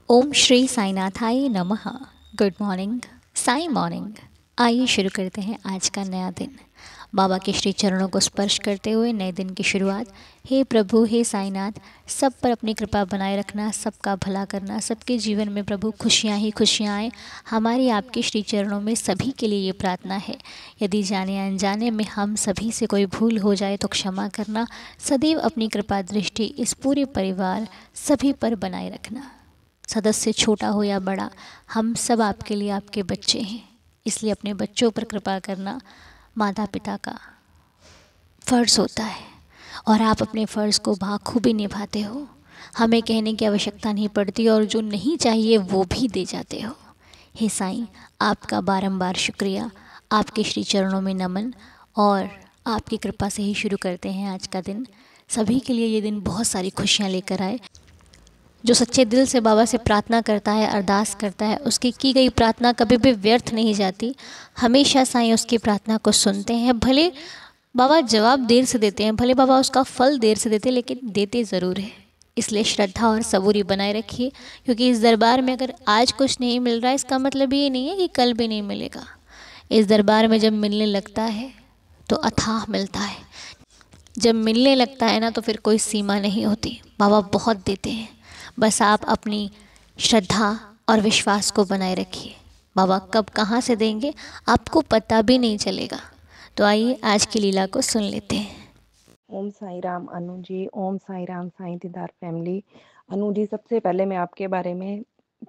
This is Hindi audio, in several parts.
ओम श्री साईनाथाय नमः। Good morning, Sai morning. आइए शुरू करते हैं आज का नया दिन। बाबा के श्री चरणों को स्पर्श करते हुए नए दिन की शुरुआत। हे प्रभु, हे साईनाथ, सब पर अपनी कृपा बनाए रखना, सबका भला करना, सबके जीवन में प्रभु खुशियाँ ही खुशियाँ आए। हमारी आपके श्री चरणों में सभी के लिए ये प्रार्थना है। यदि जाने अनजाने में हम सभी से कोई भूल हो जाए तो क्षमा करना। सदैव अपनी कृपा दृष्टि इस पूरे परिवार सभी पर बनाए रखना। सदस्य छोटा हो या बड़ा, हम सब आपके लिए आपके बच्चे हैं, इसलिए अपने बच्चों पर कृपा करना माता पिता का फ़र्ज़ होता है। और आप अपने फ़र्ज़ को बखूबी निभाते हो। हमें कहने की आवश्यकता नहीं पड़ती और जो नहीं चाहिए वो भी दे जाते हो। हे साईं, आपका बारंबार शुक्रिया। आपके श्री चरणों में नमन। और आपकी कृपा से ही शुरू करते हैं आज का दिन। सभी के लिए ये दिन बहुत सारी खुशियाँ लेकर आए। जो सच्चे दिल से बाबा से प्रार्थना करता है, अरदास करता है, उसकी की गई प्रार्थना कभी भी व्यर्थ नहीं जाती। हमेशा साईं उसकी प्रार्थना को सुनते हैं। भले बाबा जवाब देर से देते हैं, भले बाबा उसका फल देर से देते, लेकिन देते ज़रूर है। इसलिए श्रद्धा और सबूरी बनाए रखिए, क्योंकि इस दरबार में अगर आज कुछ नहीं मिल रहा है, इसका मतलब ये नहीं है कि कल भी नहीं मिलेगा। इस दरबार में जब मिलने लगता है तो अथाह मिलता है। जब मिलने लगता है ना, तो फिर कोई सीमा नहीं होती। बाबा बहुत देते हैं। बस आप अपनी श्रद्धा और विश्वास को बनाए रखिए। बाबा कब कहाँ से देंगे आपको पता भी नहीं चलेगा। तो आइए आज की लीला को सुन लेते हैं। ओम साई राम अनु जी। ओम साई राम साईं दीदार फैमिली। अनु जी, सबसे पहले मैं आपके बारे में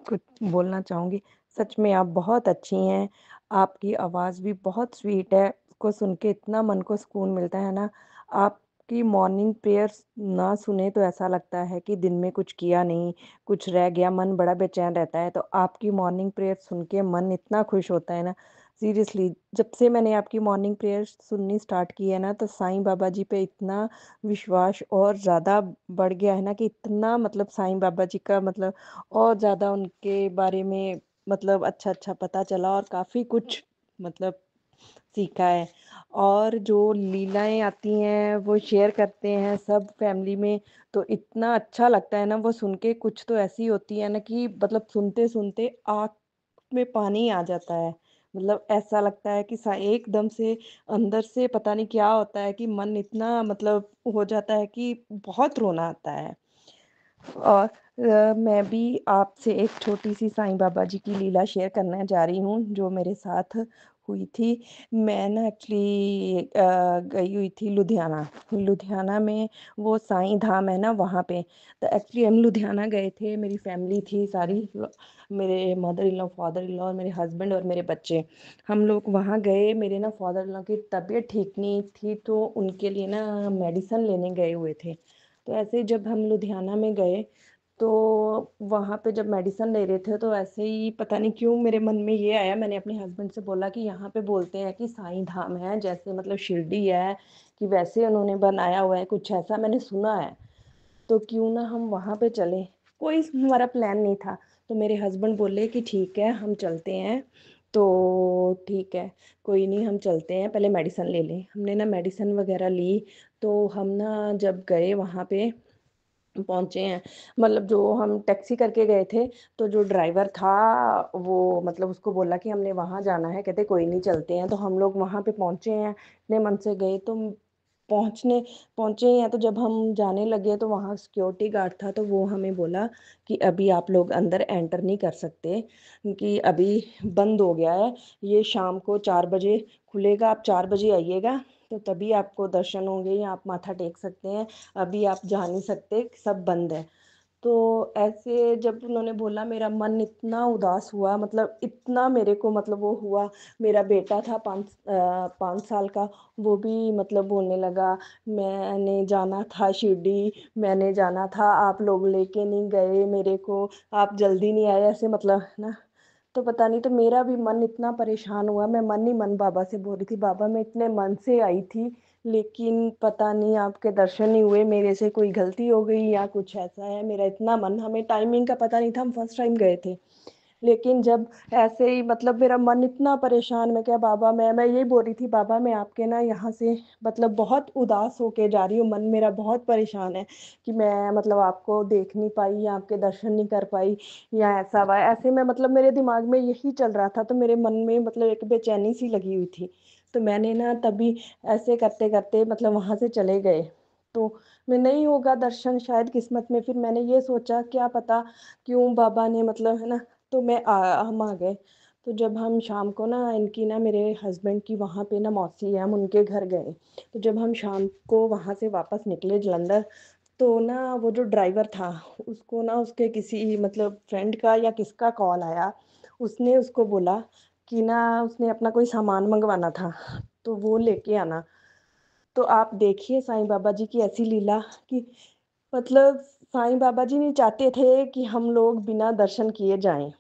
कुछ बोलना चाहूँगी। सच में आप बहुत अच्छी हैं। आपकी आवाज़ भी बहुत स्वीट है। उसको सुन के इतना मन को सुकून मिलता है ना। आपकी मॉर्निंग प्रेयर्स ना सुने तो ऐसा लगता है कि दिन में कुछ किया नहीं, कुछ रह गया, मन बड़ा बेचैन रहता है। तो आपकी मॉर्निंग प्रेयर सुन के मन इतना खुश होता है ना। सीरियसली, जब से मैंने आपकी मॉर्निंग प्रेयर सुननी स्टार्ट की है ना, तो साईं बाबा जी पे इतना विश्वास और ज़्यादा बढ़ गया है ना कि इतना मतलब साईं बाबा जी का मतलब और ज़्यादा उनके बारे में मतलब अच्छा-अच्छा पता चला और काफ़ी कुछ मतलब सीखा है। और जो लीलाएँ आती हैं वो शेयर करते हैं सब फैमिली में, तो इतना अच्छा लगता है ना वो सुन के। कुछ तो ऐसी होती है ना कि मतलब सुनते-सुनते आँख में पानी आ जाता है। मतलब ऐसा लगता है कि सा एकदम से अंदर से पता नहीं क्या होता है कि मन इतना मतलब हो जाता है कि बहुत रोना आता है। और मैं भी आपसे एक छोटी-सी साईं बाबा जी की लीला शेयर करने जा रही हूँ, जो मेरे साथ हुई थी। मैं ना एक्चुअली गई हुई थी लुधियाना। लुधियाना में वो साईं धाम है ना, वहाँ पे। तो एक्चुअली हम लुधियाना गए थे, मेरी फैमिली थी सारी, मेरे mother in law, father in law और मेरे हस्बैंड और मेरे बच्चे। हम लोग वहाँ गए। मेरे ना फादर इन लॉ की तबीयत ठीक नहीं थी, तो उनके लिए ना मेडिसिन लेने गए हुए थे। तो ऐसे ही जब हम लुधियाना में गए, तो वहाँ पे जब मेडिसिन ले रहे थे, तो ऐसे ही पता नहीं क्यों मेरे मन में ये आया। मैंने अपने हस्बैंड से बोला कि यहाँ पे बोलते हैं कि साईं धाम है, जैसे मतलब शिरडी है, कि वैसे उन्होंने बनाया हुआ है, कुछ ऐसा मैंने सुना है। तो क्यों ना हम वहाँ पे चलें। कोई हमारा प्लान नहीं था। तो मेरे हस्बैंड बोले कि ठीक है हम चलते हैं। तो ठीक है, कोई नहीं, हम चलते हैं, पहले मेडिसिन ले लें। हमने ना मेडिसिन वगैरह ली। तो हम ना जब गए वहाँ पे पहुँचे हैं, मतलब जो हम टैक्सी करके गए थे, तो जो ड्राइवर था वो मतलब उसको बोला कि हमने वहाँ जाना है, कहते कोई नहीं चलते हैं। तो हम लोग वहाँ पे पहुँचे हैं, इतने मन से गए। तो पहुँचने पहुँचे हैं, तो जब हम जाने लगे तो वहाँ सिक्योरिटी गार्ड था, तो वो हमें बोला कि अभी आप लोग अंदर एंटर नहीं कर सकते, कि अभी बंद हो गया है, ये शाम को 4 बजे खुलेगा, आप 4 बजे आइएगा, तो तभी आपको दर्शन होंगे या आप माथा टेक सकते हैं, अभी आप जा नहीं सकते, सब बंद है। तो ऐसे जब उन्होंने बोला, मेरा मन इतना उदास हुआ, मतलब इतना मेरे को मतलब वो हुआ। मेरा बेटा था 5 साल का, वो भी मतलब बोलने लगा, मैंने जाना था शिरडी, मैंने जाना था, आप लोग लेके नहीं गए मेरे को, आप जल्दी नहीं आए, ऐसे मतलब है ना। तो पता नहीं, तो मेरा भी मन इतना परेशान हुआ। मैं मन ही मन बाबा से बोल रही थी, बाबा मैं इतने मन से आई थी, लेकिन पता नहीं आपके दर्शन नहीं हुए, मेरे से कोई गलती हो गई या कुछ ऐसा है। मेरा इतना मन, हमें टाइमिंग का पता नहीं था, हम फर्स्ट टाइम गए थे। लेकिन जब ऐसे ही मतलब मेरा मन इतना परेशान, मैं क्या बाबा, मैं यही बोल रही थी, बाबा मैं आपके ना यहाँ से मतलब बहुत उदास होके जा रही हूँ, मन मेरा बहुत परेशान है कि मैं मतलब आपको देख नहीं पाई या आपके दर्शन नहीं कर पाई या ऐसा हुआ ऐसे में, मतलब मेरे दिमाग में यही चल रहा था, तो मेरे मन में मतलब एक बेचैनी सी लगी हुई थी। तो मैंने ना तभी ऐसे करते करते मतलब वहां से चले गए। तो मैं नहीं होगा दर्शन शायद किस्मत में, फिर मैंने ये सोचा क्या पता क्यों बाबा ने मतलब है ना। तो हम आ गए। तो जब हम शाम को ना इनकी ना मेरे हस्बैंड की वहाँ पे ना मौसी है, हम उनके घर गए। तो जब हम शाम को वहाँ से वापस निकले जलंधर, तो ना वो जो ड्राइवर था, उसको ना उसके किसी मतलब फ्रेंड का या किसका कॉल आया। उसने उसको बोला कि ना उसने अपना कोई सामान मंगवाना था, तो वो लेके आना। तो आप देखिए साईं बाबा जी की ऐसी लीला कि मतलब साईं बाबा जी नहीं चाहते थे कि हम लोग बिना दर्शन किए जाएं,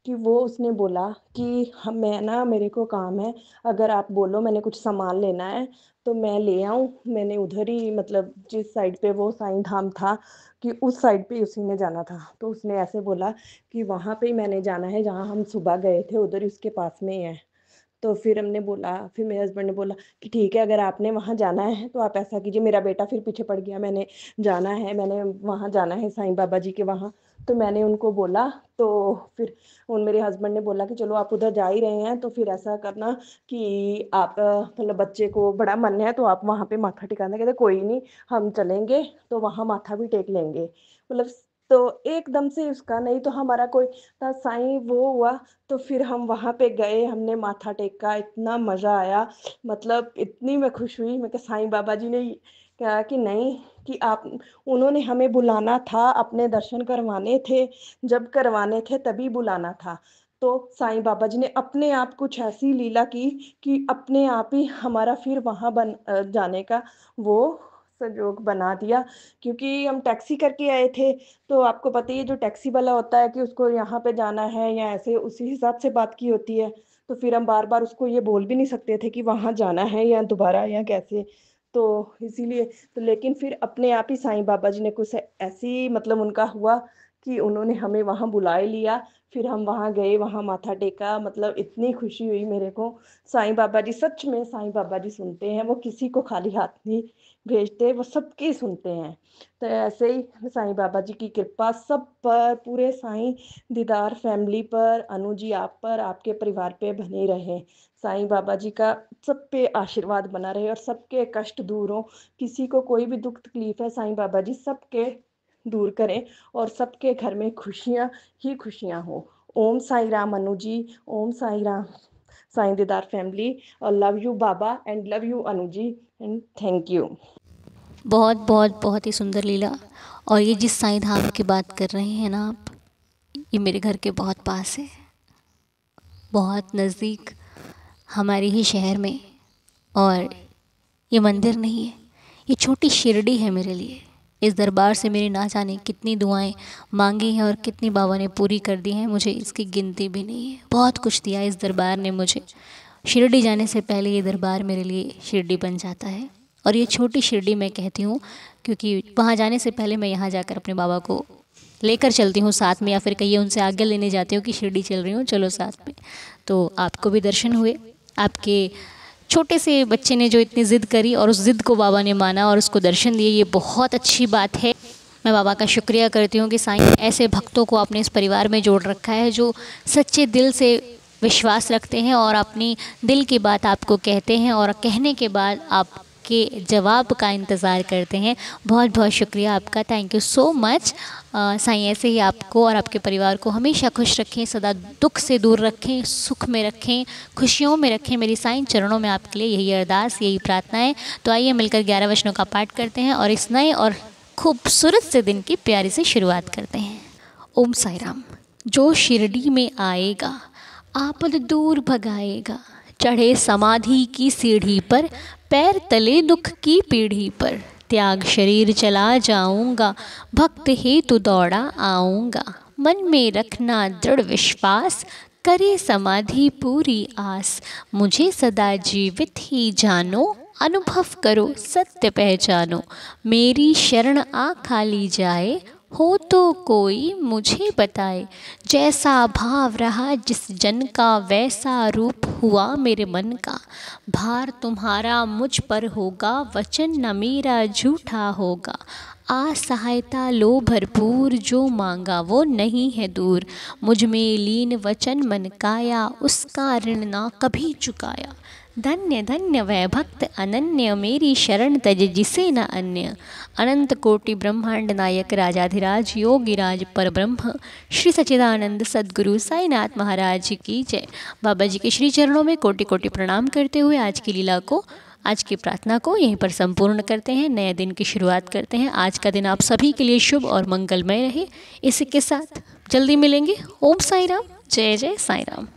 कि वो उसने बोला कि हम मैं ना मेरे को काम है, अगर आप बोलो मैंने कुछ सामान लेना है तो मैं ले आऊं। मैंने उधर ही मतलब जिस साइड पे वो साईं धाम था कि उस साइड पे उसी ने जाना था, तो उसने ऐसे बोला कि वहां पे ही मैंने जाना है जहाँ हम सुबह गए थे, उधर ही उसके पास में ही है। तो फिर हमने बोला, फिर मेरे हस्बैंड ने बोला कि ठीक है अगर आपने वहाँ जाना है तो आप ऐसा कीजिए। मेरा बेटा फिर पीछे पड़ गया, मैंने जाना है, मैंने वहाँ जाना है साईं बाबा जी के वहाँ। तो मैंने उनको बोला, तो फिर उन मेरे हस्बैंड ने बोला कि चलो आप उधर जा ही रहे हैं तो फिर ऐसा करना कि आप मतलब बच्चे को बड़ा मन है तो आप वहाँ पे माथा टिकाना। कहते कोई नहीं, हम चलेंगे तो वहाँ माथा भी टेक लेंगे मतलब। तो एकदम से उसका नहीं तो हमारा कोई था साईं वो हुआ। तो फिर हम वहां पे गए, हमने माथा टेका, इतना मजा आया, मतलब इतनी मैं खुश हुई। मैं कहा साईं बाबा जी ने कहा कि नहीं, कि आप उन्होंने हमें बुलाना था, अपने दर्शन करवाने थे, जब करवाने थे तभी बुलाना था। तो साईं बाबा जी ने अपने आप कुछ ऐसी लीला की कि अपने आप ही हमारा फिर वहां जाने का वो संजोग बना दिया। क्योंकि हम टैक्सी करके आए थे, तो आपको पता ही है जो टैक्सी वाला होता है कि उसको यहाँ पे जाना है या ऐसे उसी हिसाब से बात की होती है। तो फिर हम बार बार उसको ये बोल भी नहीं सकते थे कि वहां जाना है या दोबारा या कैसे। तो इसीलिए तो लेकिन फिर अपने आप ही साईं बाबा जी ने कुछ ऐसी मतलब उनका हुआ कि उन्होंने हमें वहां बुला ही लिया। फिर हम वहां गए, वहां माथा टेका, मतलब इतनी खुशी हुई मेरे को। साईं बाबा जी सच में, साईं बाबा जी सुनते हैं, वो किसी को खाली हाथ नहीं भेजते, वो सबकी सुनते हैं। तो ऐसे ही साईं बाबा जी की कृपा सब पर, पूरे साईं दीदार फैमिली पर, अनु जी आप पर, आपके परिवार पे बनी रहे। साईं बाबा जी का सब पे आशीर्वाद बना रहे और सबके कष्ट दूर हो। किसी को कोई भी दुख तकलीफ है, साईं बाबा जी सबके दूर करें और सबके घर में खुशियां ही खुशियां हो। ओम साई राम अनु जी, ओम साई राम साईं दीदार फैमिली, और love you Baba and love you Anu ji and thank you. बहुत बहुत बहुत ही सुंदर लीला। और ये जिस साईं धाम की बात कर रहे हैं ना आप, ये मेरे घर के बहुत पास है, बहुत नज़दीक, हमारे ही शहर में। और ये मंदिर नहीं है, ये छोटी शिरडी है मेरे लिए। इस दरबार से मेरी ना जाने कितनी दुआएं मांगी हैं और कितनी बाबा ने पूरी कर दी हैं, मुझे इसकी गिनती भी नहीं है। बहुत कुछ दिया इस दरबार ने मुझे। शिरडी जाने से पहले ये दरबार मेरे लिए शिरडी बन जाता है। और ये छोटी शिरडी मैं कहती हूँ क्योंकि वहाँ जाने से पहले मैं यहाँ जाकर अपने बाबा को लेकर चलती हूँ साथ में, या फिर कहिए उनसे आज्ञा लेने जाती हूँ कि शिरडी चल रही हूँ, चलो साथ में। तो आपको भी दर्शन हुए, आपके छोटे से बच्चे ने जो इतनी ज़िद करी और उस ज़िद को बाबा ने माना और उसको दर्शन दिए, ये बहुत अच्छी बात है। मैं बाबा का शुक्रिया करती हूँ कि साईं ऐसे भक्तों को अपने इस परिवार में जोड़ रखा है जो सच्चे दिल से विश्वास रखते हैं और अपनी दिल की बात आपको कहते हैं और कहने के बाद आपके जवाब का इंतज़ार करते हैं। बहुत बहुत शुक्रिया आपका, thank you so much. Sai ऐसे ही आपको और आपके परिवार को हमेशा खुश रखें, सदा दुख से दूर रखें, सुख में रखें, खुशियों में रखें। मेरी साईं चरणों में आपके लिए यही अरदास, यही प्रार्थना है। तो आइए मिलकर 11 वचनों का पाठ करते हैं और इस नए और खूबसूरत से दिन की प्यारी सी शुरुआत करते हैं। ओम साई राम। जो शिरडी में आएगा आपद दूर भगाएगा, चढ़े समाधि की सीढ़ी पर, पैर तले दुख की पीढ़ी पर, त्याग शरीर चला जाऊंगा, भक्त हेतु दौड़ा आऊंगा, मन में रखना दृढ़ विश्वास, करे समाधि पूरी आस, मुझे सदा जीवित ही जानो, अनुभव करो सत्य पहचानो, मेरी शरण आ खाली जाए, हो तो कोई मुझे बताए, जैसा भाव रहा जिस जन का वैसा रूप हुआ मेरे मन का। भार तुम्हारा मुझ पर होगा, वचन न मेरा झूठा होगा। आ सहायता लो भरपूर, जो मांगा वो नहीं है दूर। मुझ में लीन वचन मन काया, उसका ऋण ना कभी चुकाया। धन्य धन्य वह भक्त अनन्य, मेरी शरण तज जिसे न अन्य। अनंत कोटि ब्रह्मांड नायक राजाधिराज, योगिराज परब्रह्म श्री सच्चिदानंद सद्गुरु साईनाथ महाराज की जय। बाबा जी के श्री चरणों में कोटि कोटि प्रणाम करते हुए आज की लीला को, आज की प्रार्थना को यहीं पर संपूर्ण करते हैं। नए दिन की शुरुआत करते हैं। आज का दिन आप सभी के लिए शुभ और मंगलमय रहे। इसी के साथ जल्दी मिलेंगे। ओम साई राम, जय जय साई राम।